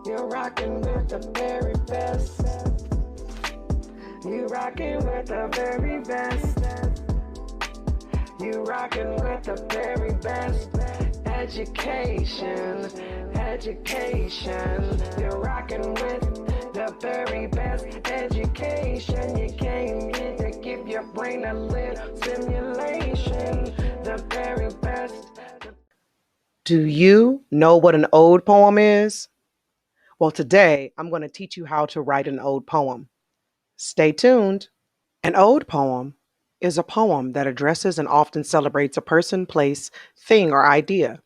You're rocking with the very best. You rocking with the very best. You rocking with the very best. Education, education. You're rocking with the very best education. You came here to give your brain a little stimulation. The very best. Do you know what an ode poem is? Well, today I'm going to teach you how to write an ode poem. Stay tuned. An ode poem is a poem that addresses and often celebrates a person, place, thing, or idea.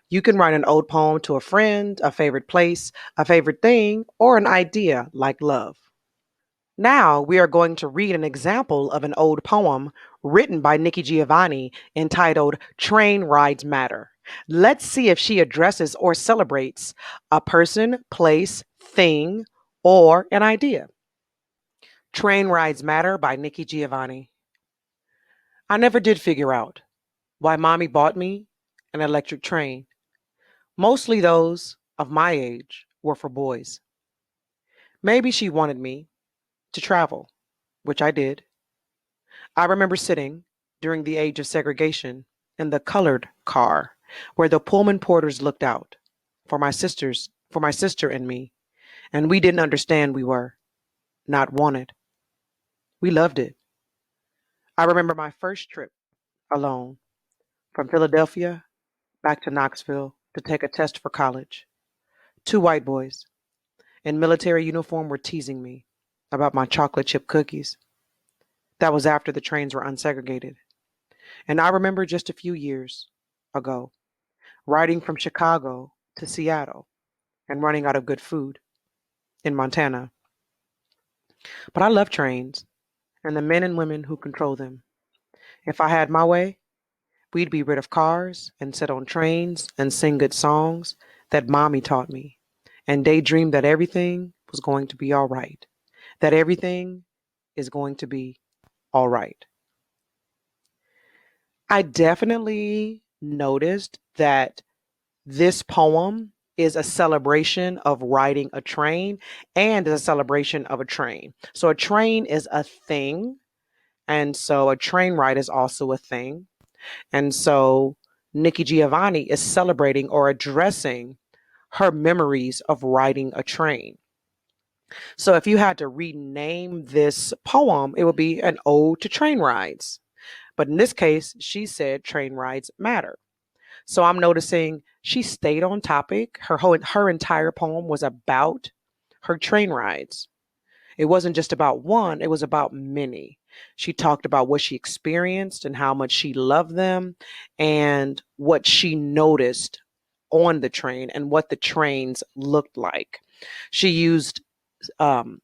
You can write an ode poem to a friend, a favorite place, a favorite thing, or an idea like love. Now we are going to read an example of an ode poem written by Nikki Giovanni entitled Train Rides Matter. Let's see if she addresses or celebrates a person, place, thing, or an idea. Train Rides Matter by Nikki Giovanni. I never did figure out why mommy bought me an electric train. Mostly those of my age were for boys. Maybe she wanted me to travel, which I did. I remember sitting during the age of segregation in the colored car where the Pullman porters looked out for my sister and me, and we didn't understand we were not wanted. We loved it. I remember my first trip alone from Philadelphia back to Knoxville to take a test for college. Two white boys in military uniform were teasing me about my chocolate chip cookies. That was after the trains were unsegregated. And I remember just a few years ago riding from Chicago to Seattle and running out of good food in Montana. But I love trains and the men and women who control them. If I had my way, we'd be rid of cars and sit on trains and sing good songs that mommy taught me and daydream that everything was going to be all right, that everything is going to be all right. I definitely noticed that this poem is a celebration of riding a train and is a celebration of a train. So a train is a thing, and so a train ride is also a thing. And so Nikki Giovanni is celebrating or addressing her memories of riding a train. So if you had to rename this poem, it would be an ode to train rides. But in this case, she said train rides matter. So I'm noticing she stayed on topic. Her entire poem was about her train rides. It wasn't just about one, it was about many. She talked about what she experienced and how much she loved them and what she noticed on the train and what the trains looked like. She used um,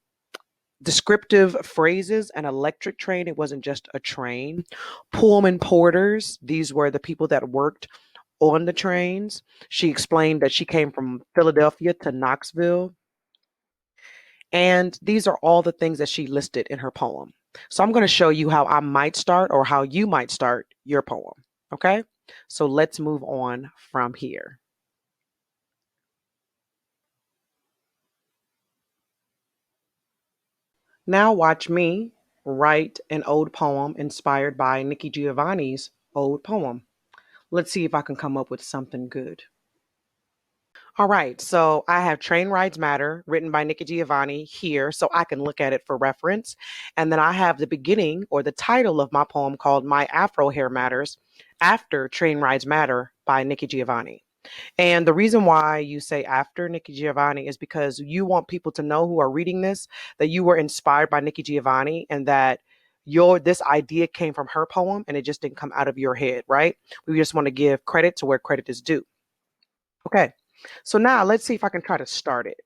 descriptive phrases. An electric train, it wasn't just a train. Pullman porters, these were the people that worked on the trains. She explained that she came from Philadelphia to Knoxville. And these are all the things that she listed in her poem. So I'm going to show you how I might start or how you might start your poem. Okay. So let's move on from here. Now watch me write an ode poem inspired by Nikki Giovanni's ode poem. Let's see if I can come up with something good. All right, so I have Train Rides Matter, written by Nikki Giovanni, here so I can look at it for reference. And then I have the beginning or the title of my poem called My Afro Hair Matters, after Train Rides Matter by Nikki Giovanni. And the reason why you say after Nikki Giovanni is because you want people to know who are reading this that you were inspired by Nikki Giovanni and that this idea came from her poem and it just didn't come out of your head, right? We just want to give credit to where credit is due. Okay. So now let's see if I can try to start it.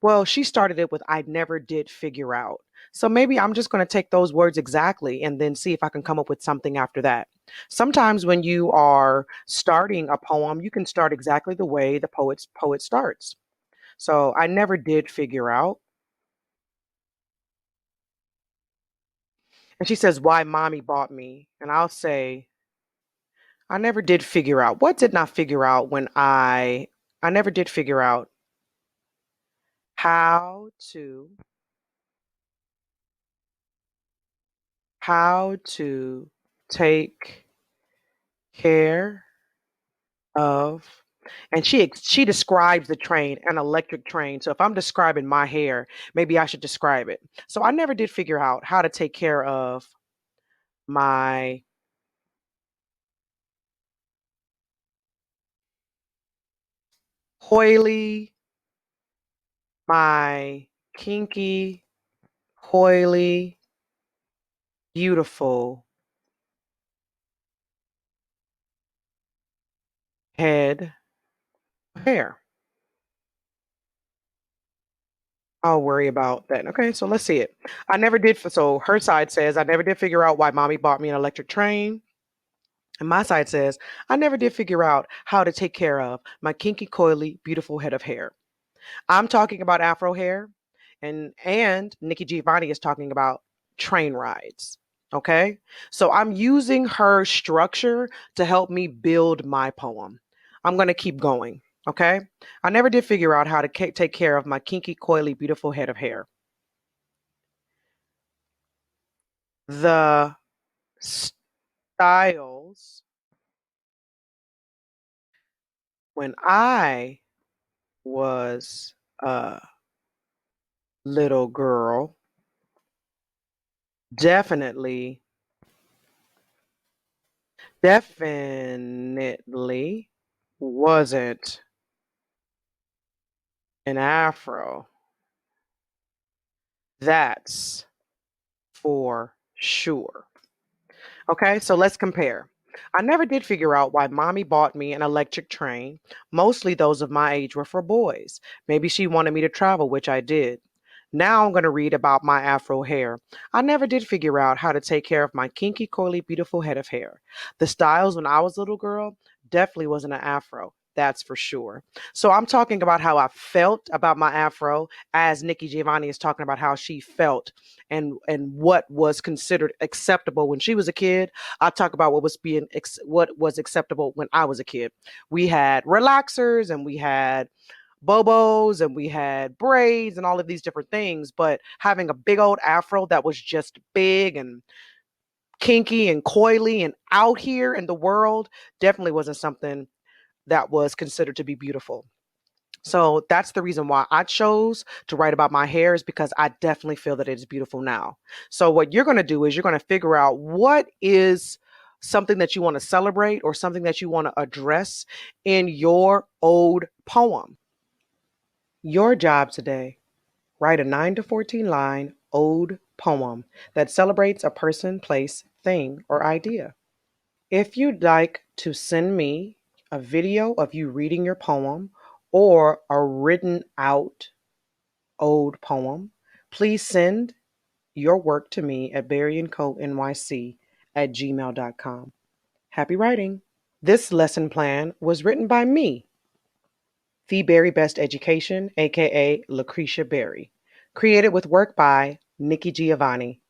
Well, she started it with I never did figure out. So maybe I'm just going to take those words exactly and then see if I can come up with something after that. Sometimes when you are starting a poem, you can start exactly the way the poet starts. So I never did figure out. And she says, why mommy bought me. And I'll say, I never did figure out. What did not figure out when I never did figure out how to how to take care of, and she describes the train, an electric train. So if I'm describing my hair, maybe I should describe it. So I never did figure out how to take care of my coily, my kinky, coily, beautiful head hair. I'll worry about that. Okay, so let's see it. I never did. So her side says, I never did figure out why mommy bought me an electric train. And my side says, I never did figure out how to take care of my kinky, coily, beautiful head of hair. I'm talking about afro hair, and Nikki Giovanni is talking about train rides. Okay? So I'm using her structure to help me build my poem. I'm going to keep going. Okay? I never did figure out how to take care of my kinky, coily, beautiful head of hair. The styles when I was a little girl definitely, definitely wasn't an afro. That's for sure. Okay, so let's compare. I never did figure out why mommy bought me an electric train. Mostly those of my age were for boys. Maybe she wanted me to travel, which I did. Now I'm going to read about my afro hair. I never did figure out how to take care of my kinky, coily, beautiful head of hair. The styles when I was a little girl definitely wasn't an afro. That's for sure. So I'm talking about how I felt about my afro as Nikki Giovanni is talking about how she felt and what was considered acceptable when she was a kid. I talk about what was acceptable when I was a kid. We had relaxers and we had bobos and we had braids and all of these different things, but having a big old afro that was just big and kinky and coily and out here in the world definitely wasn't something that was considered to be beautiful. So that's the reason why I chose to write about my hair, is because I definitely feel that it is beautiful now. So what you're going to do is you're going to figure out what is something that you want to celebrate or something that you want to address in your old poem. Your job today: write a 9 to 14 line ode poem that celebrates a person, place, thing, or idea. If you'd like to send me a video of you reading your poem or a written out ode poem, please send your work to me at berryandconyc@gmail.com. Happy writing. This lesson plan was written by me, the Berry Best Education, aka Lucretia Berry. Created with work by Nikki Giovanni.